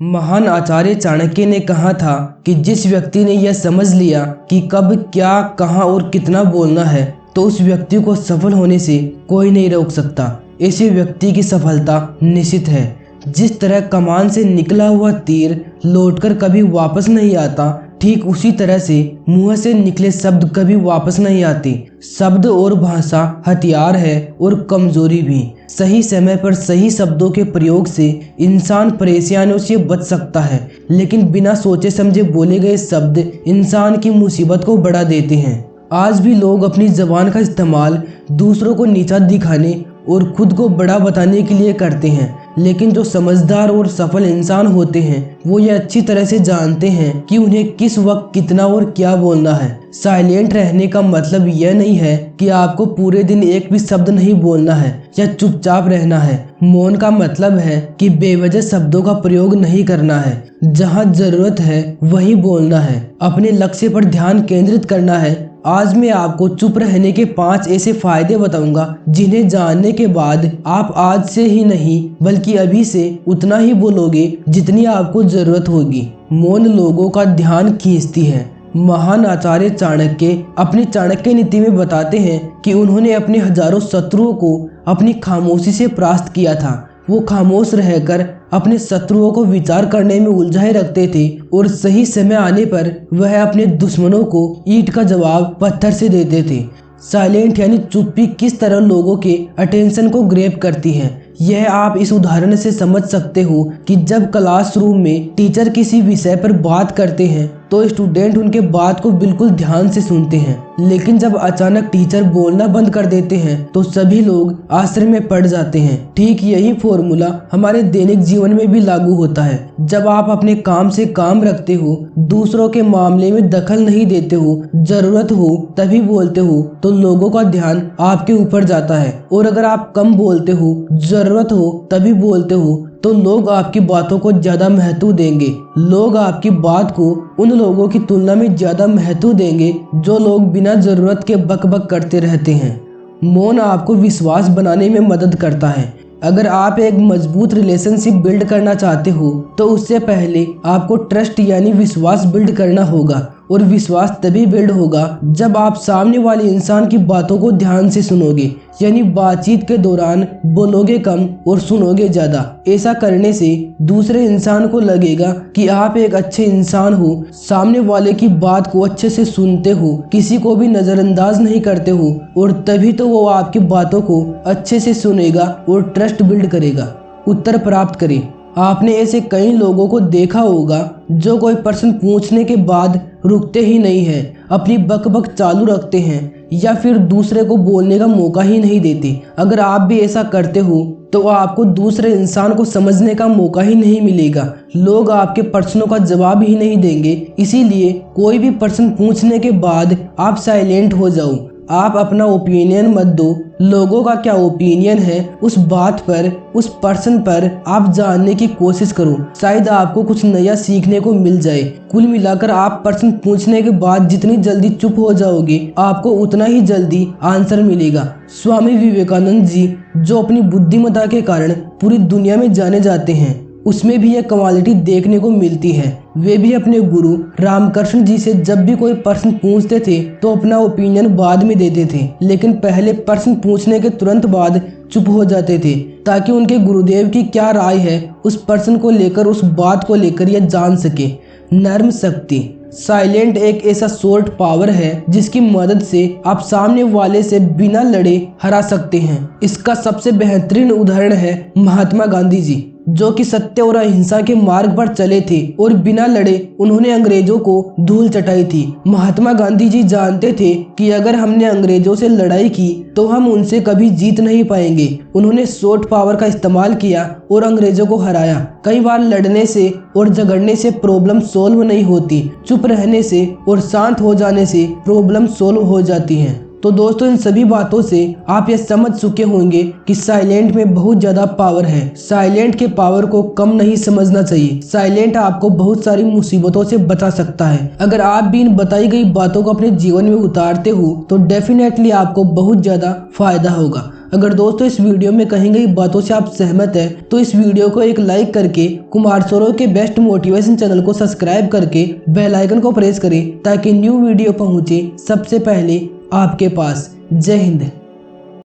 महान आचार्य चाणक्य ने कहा था कि जिस व्यक्ति ने यह समझ लिया कि कब क्या कहाँ और कितना बोलना है तो उस व्यक्ति को सफल होने से कोई नहीं रोक सकता। ऐसे व्यक्ति की सफलता निश्चित है। जिस तरह कमान से निकला हुआ तीर लौटकर कभी वापस नहीं आता, ठीक उसी तरह से मुंह से निकले शब्द कभी वापस नहीं आते। शब्द और भाषा हथियार है और कमजोरी भी। सही समय पर सही शब्दों के प्रयोग से इंसान परेशानियों से बच सकता है, लेकिन बिना सोचे समझे बोले गए शब्द इंसान की मुसीबत को बढ़ा देते हैं। आज भी लोग अपनी जबान का इस्तेमाल दूसरों को नीचा दिखाने और खुद को बड़ा बताने के लिए करते हैं, लेकिन जो समझदार और सफल इंसान होते हैं वो ये अच्छी तरह से जानते हैं कि उन्हें किस वक्त कितना और क्या बोलना है। साइलेंट रहने का मतलब यह नहीं है कि आपको पूरे दिन एक भी शब्द नहीं बोलना है या चुपचाप रहना है। मौन का मतलब है कि बेवजह शब्दों का प्रयोग नहीं करना है। जहाँ जरूरत है वहीं बोलना है। अपने लक्ष्य पर ध्यान केंद्रित करना है। आज मैं आपको चुप रहने के 5 ऐसे फायदे बताऊंगा जिन्हें जानने के बाद आप आज से ही नहीं बल्कि अभी से उतना ही बोलोगे जितनी आपको जरूरत होगी। मौन लोगों का ध्यान खींचती है। महान आचार्य चाणक्य अपनी चाणक्य नीति में बताते हैं कि उन्होंने अपने हजारों शत्रुओं को अपनी खामोशी से परास्त किया था। वो खामोश रहकर अपने शत्रुओं को विचार करने में उलझाए रखते थे और सही समय आने पर वह अपने दुश्मनों को ईंट का जवाब पत्थर से देते थे। साइलेंट यानी चुप्पी किस तरह लोगों के अटेंशन को ग्रैब करती है, यह आप इस उदाहरण से समझ सकते हो कि जब क्लासरूम में टीचर किसी विषय पर बात करते हैं तो स्टूडेंट उनके बात को बिल्कुल ध्यान से सुनते हैं, लेकिन जब अचानक टीचर बोलना बंद कर देते हैं तो सभी लोग आश्चर्य में पड़ जाते हैं। ठीक यही फॉर्मूला हमारे दैनिक जीवन में भी लागू होता है। जब आप अपने काम से काम रखते हो, दूसरों के मामले में दखल नहीं देते हो, जरूरत हो तभी बोलते हो, तो लोगों का ध्यान आपके ऊपर जाता है। और अगर आप कम बोलते हो, जरूरत हो तभी बोलते हो, तो लोग आपकी बातों को ज्यादा महत्व देंगे। लोग आपकी बात को उन लोगों की तुलना में ज्यादा महत्व देंगे जो लोग बिना जरूरत के बक करते रहते हैं। मौन आपको विश्वास बनाने में मदद करता है। अगर आप एक मजबूत रिलेशनशिप बिल्ड करना चाहते हो तो उससे पहले आपको ट्रस्ट यानी विश्वास बिल्ड करना होगा, और विश्वास तभी बिल्ड होगा जब आप सामने वाले इंसान की बातों को ध्यान से सुनोगे, यानी बातचीत के दौरान बोलोगे कम और सुनोगे ज्यादा। ऐसा करने से दूसरे इंसान को लगेगा कि आप एक अच्छे इंसान हो, सामने वाले की बात को अच्छे से सुनते हो, किसी को भी नजरअंदाज नहीं करते हो, और तभी तो वो आपकी बातों को अच्छे से सुनेगा और ट्रस्ट बिल्ड करेगा। उत्तर प्राप्त करें। आपने ऐसे कई लोगों को देखा होगा जो कोई प्रश्न पूछने के बाद रुकते ही नहीं है, अपनी बक चालू रखते हैं या फिर दूसरे को बोलने का मौका ही नहीं देते। अगर आप भी ऐसा करते हो तो आपको दूसरे इंसान को समझने का मौका ही नहीं मिलेगा। लोग आपके प्रश्नों का जवाब ही नहीं देंगे। इसीलिए कोई भी प्रश्न पूछने के बाद आप साइलेंट हो जाओ। आप अपना ओपिनियन मत दो। लोगों का क्या ओपिनियन है उस बात पर, उस पर्सन पर आप जानने की कोशिश करो। शायद आपको कुछ नया सीखने को मिल जाए। कुल मिलाकर आप प्रश्न पूछने के बाद जितनी जल्दी चुप हो जाओगे, आपको उतना ही जल्दी आंसर मिलेगा। स्वामी विवेकानंद जी, जो अपनी बुद्धिमत्ता के कारण पूरी दुनिया में जाने जाते हैं, उसमें भी यह क्वालिटी देखने को मिलती है। वे भी अपने गुरु रामकृष्ण जी से जब भी कोई प्रश्न पूछते थे तो अपना ओपिनियन बाद में देते थे, लेकिन पहले प्रश्न पूछने के तुरंत बाद चुप हो जाते थे ताकि उनके गुरुदेव की क्या राय है उस प्रश्न को लेकर, उस बात को लेकर यह जान सके। नर्म शक्ति। साइलेंट एक ऐसा शॉर्ट पावर है जिसकी मदद से आप सामने वाले से बिना लड़े हरा सकते हैं। इसका सबसे बेहतरीन उदाहरण है महात्मा गांधी जी, जो कि सत्य और अहिंसा के मार्ग पर चले थे और बिना लड़े उन्होंने अंग्रेजों को धूल चटाई थी। महात्मा गांधी जी जानते थे कि अगर हमने अंग्रेजों से लड़ाई की तो हम उनसे कभी जीत नहीं पाएंगे। उन्होंने शॉर्ट पावर का इस्तेमाल किया और अंग्रेजों को हराया। कई बार लड़ने से और झगड़ने से प्रॉब्लम सॉल्व नहीं होती, चुप रहने से और शांत हो जाने से प्रॉब्लम सॉल्व हो जाती हैं। तो दोस्तों, इन सभी बातों से आप ये समझ चुके होंगे कि साइलेंट में बहुत ज्यादा पावर है। साइलेंट के पावर को कम नहीं समझना चाहिए। साइलेंट आपको बहुत सारी मुसीबतों से बचा सकता है। अगर आप भी इन बताई गई बातों को अपने जीवन में उतारते हो तो डेफिनेटली आपको बहुत ज्यादा फायदा होगा। अगर दोस्तों इस वीडियो में कहीं कहीं बातों से आप सहमत हैं तो इस वीडियो को एक लाइक करके कुमार सौरव के बेस्ट मोटिवेशन चैनल को सब्सक्राइब करके बेल आइकन को प्रेस करें ताकि न्यू वीडियो पहुंचे सबसे पहले आपके पास। जय हिंद।